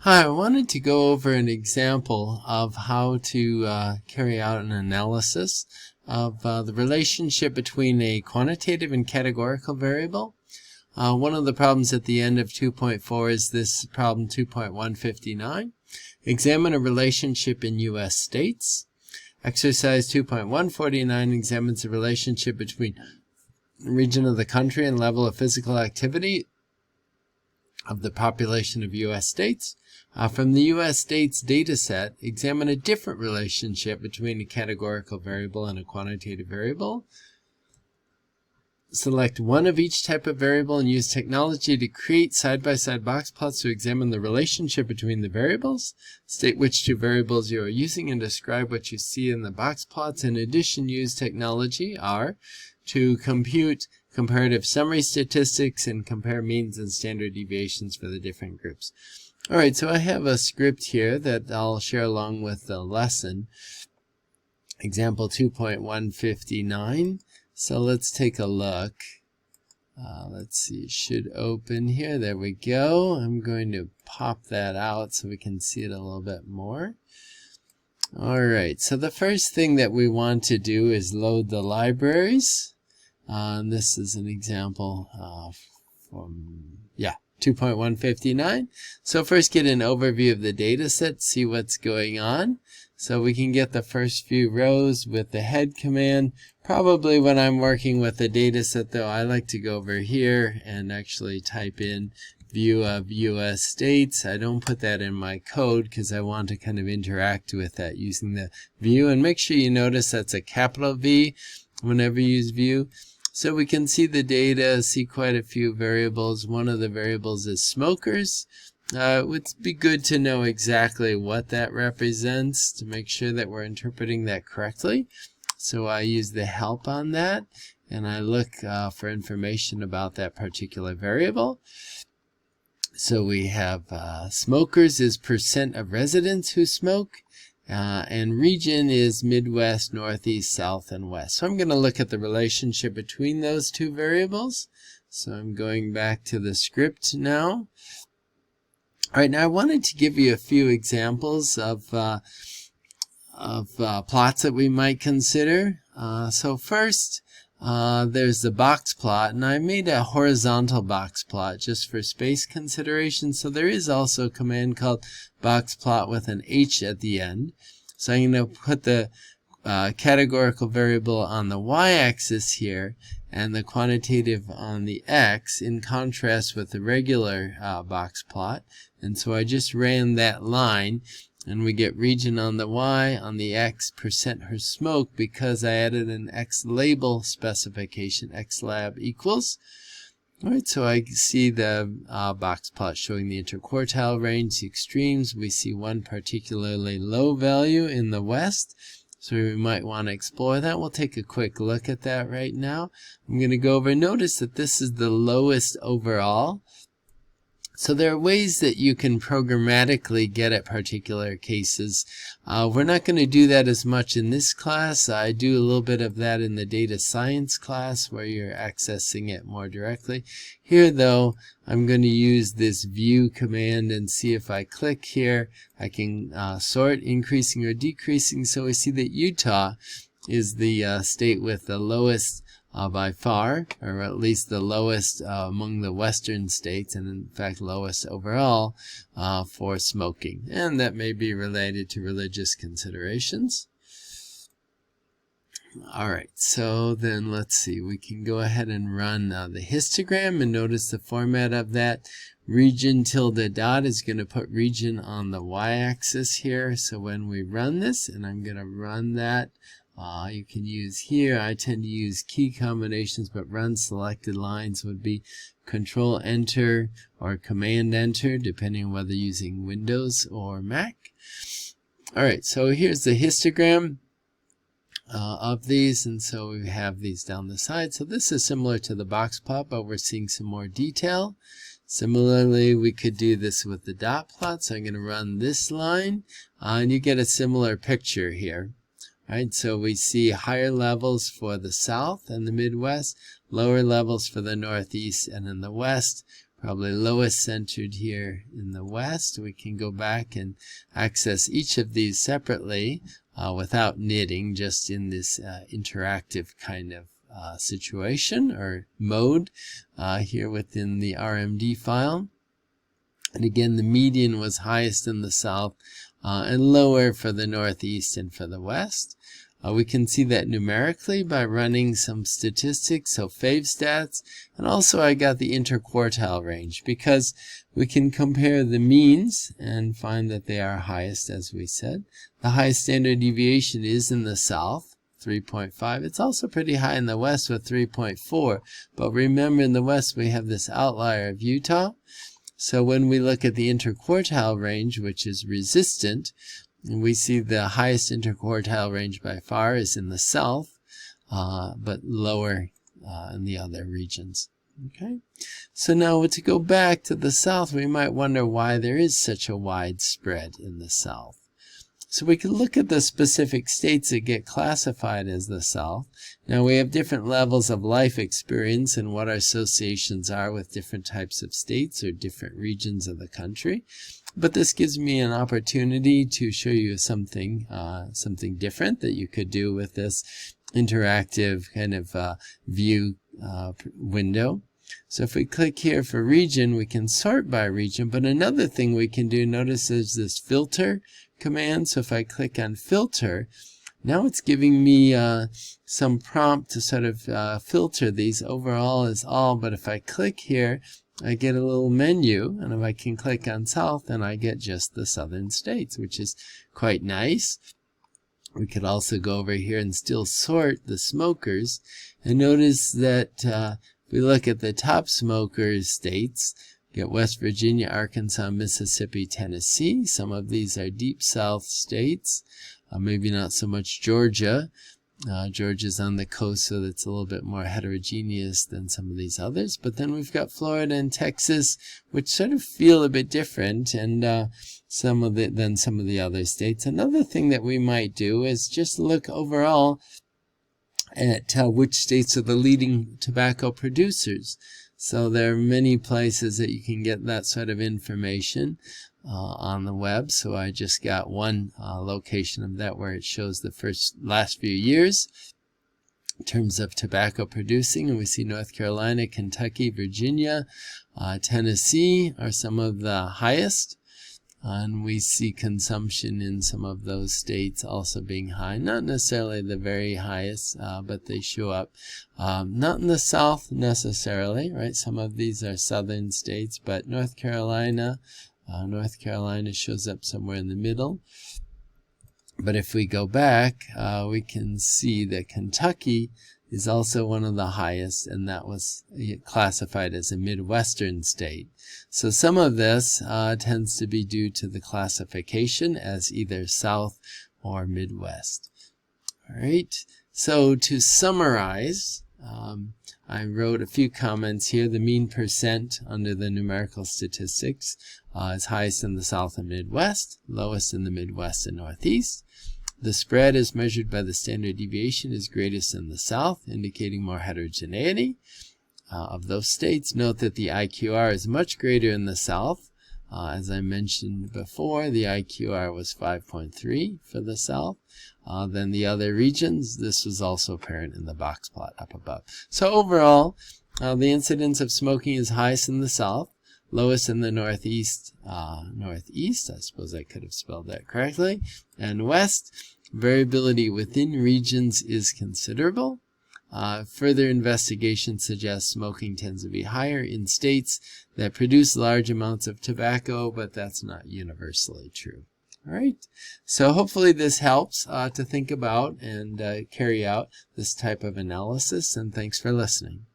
Hi, I wanted to go over an example of how to carry out an analysis of the relationship between a quantitative and categorical variable. One of the problems at the end of 2.4 is this problem 2.159. Examine a relationship in U.S. states. Exercise 2.149 examines the relationship between the region of the country and level of physical activity of the population of U.S. states. From the U.S. states data set, examine a different relationship between a categorical variable and a quantitative variable. Select one of each type of variable and use technology to create side-by-side box plots to examine the relationship between the variables. State which two variables you are using and describe what you see in the box plots. In addition, use technology R to compute comparative summary statistics and compare means and standard deviations for the different groups. Alright, so I have a script here that I'll share along with the lesson. Example 2.159. So let's take a look. Let's see, it should open here. There we go. I'm going to pop that out so we can see it a little bit more. Alright, so the first thing that we want to do is load the libraries. And this is an example from 2.159. So first get an overview of the data set, see what's going on. So we can get the first few rows with the head command. Probably when I'm working with the data set though, I like to go over here and actually type in view of US states. I don't put that in my code because I want to kind of interact with that using the view. And make sure you notice that's a capital V whenever you use view. So we can see the data, see quite a few variables. One of the variables is smokers. It would be good to know exactly what that represents to make sure that we're interpreting that correctly. So I use the help on that, and I look for information about that particular variable. So we have smokers is percent of residents who smoke. And region is Midwest, Northeast, South, and West. So I'm going to look at the relationship between those two variables. So I'm going back to the script now. All right, now I wanted to give you a few examples of plots that we might consider. So first, there's the box plot, and I made a horizontal box plot just for space consideration. So there is also a command called box plot with an H at the end. So I'm going to put the categorical variable on the y-axis here and the quantitative on the x in contrast with the regular box plot. And so I just ran that line. And we get region on the Y, on the X, percent her smoke, because I added an X label specification, X lab equals. Alright, so I see the box plot showing the interquartile range, the extremes. We see one particularly low value in the West, so we might want to explore that. We'll take a quick look at that right now. I'm going to go over, notice that this is the lowest overall. So there are ways that you can programmatically get at particular cases. We're not going to do that as much in this class. I do a little bit of that in the data science class where you're accessing it more directly. Here though, I'm going to use this view command and see if I click here, I can sort increasing or decreasing. So we see that Utah is the state with the lowest by far, or at least the lowest among the western states, and in fact lowest overall for smoking. And that may be related to religious considerations. Alright, so then let's see, we can go ahead and run the histogram and notice the format of that. Region tilde dot is going to put region on the y-axis here. So when we run this, and I'm going to run that, you can use here, I tend to use key combinations, but run selected lines would be Control Enter or Command Enter, depending on whether using Windows or Mac. Alright, so here's the histogram of these, and so we have these down the side. So this is similar to the box plot, but we're seeing some more detail. Similarly, we could do this with the dot plot. So I'm going to run this line, and you get a similar picture here. Right, so we see higher levels for the South and the Midwest, lower levels for the Northeast and in the West. probably lowest centered here in the west. We can go back and access each of these separately without knitting, just in this interactive kind of situation or mode here within the RMD file. And again, the median was highest in the south and lower for the northeast and for the west. We can see that numerically by running some statistics, so favstats, and also I got the interquartile range because we can compare the means and find that they are highest, as we said. The highest standard deviation is in the south, 3.5. It's also pretty high in the west with 3.4, but remember in the west we have this outlier of Utah. So when we look at the interquartile range, which is resistant, we see the highest interquartile range by far is in the south, but lower in the other regions. Okay, so now to go back to the south, we might wonder why there is such a wide spread in the south. So we can look at the specific states that get classified as the South. Now we have different levels of life experience and what our associations are with different types of states or different regions of the country. But this gives me an opportunity to show you something different that you could do with this interactive kind of view window. So if we click here for region, we can sort by region. But another thing we can do, notice there's this filter command. So if I click on filter, now it's giving me some prompt to sort of filter these. Overall is all, but if I click here, I get a little menu, and if I can click on south, then I get just the southern states, which is quite nice. We could also go over here and still sort the smokers, and notice that if we look at the top smokers states, get West Virginia, Arkansas, Mississippi, Tennessee. Some of these are deep south states, maybe not so much Georgia. Georgia's on the coast, so that's a little bit more heterogeneous than some of these others. But then we've got Florida and Texas, which sort of feel a bit different, and than some of the other states. Another thing that we might do is just look overall at which states are the leading tobacco producers. So there are many places that you can get that sort of information on the web. So I just got one location of that where it shows the last few years in terms of tobacco producing, and we see North Carolina, Kentucky, Virginia, Tennessee are some of the highest. And we see consumption in some of those states also being high. Not necessarily the very highest, but they show up. Not in the South necessarily, right? Some of these are southern states, but North Carolina shows up somewhere in the middle. But if we go back, we can see that Kentucky is also one of the highest, and that was classified as a Midwestern state. So some of this tends to be due to the classification as either South or Midwest. All right, so to summarize, I wrote a few comments here. The mean percent under the numerical statistics is highest in the South and Midwest, lowest in the Midwest and Northeast. The spread as measured by the standard deviation is greatest in the South, indicating more heterogeneity of those states. Note that the IQR is much greater in the South. As I mentioned before, the IQR was 5.3 for the South than the other regions. This was also apparent in the box plot up above. So overall, the incidence of smoking is highest in the South, lowest in the Northeast, I suppose I could have spelled that correctly, and West. Variability within regions is considerable. Further investigation suggests smoking tends to be higher in states that produce large amounts of tobacco, but that's not universally true. All right, so hopefully this helps to think about and carry out this type of analysis, and thanks for listening.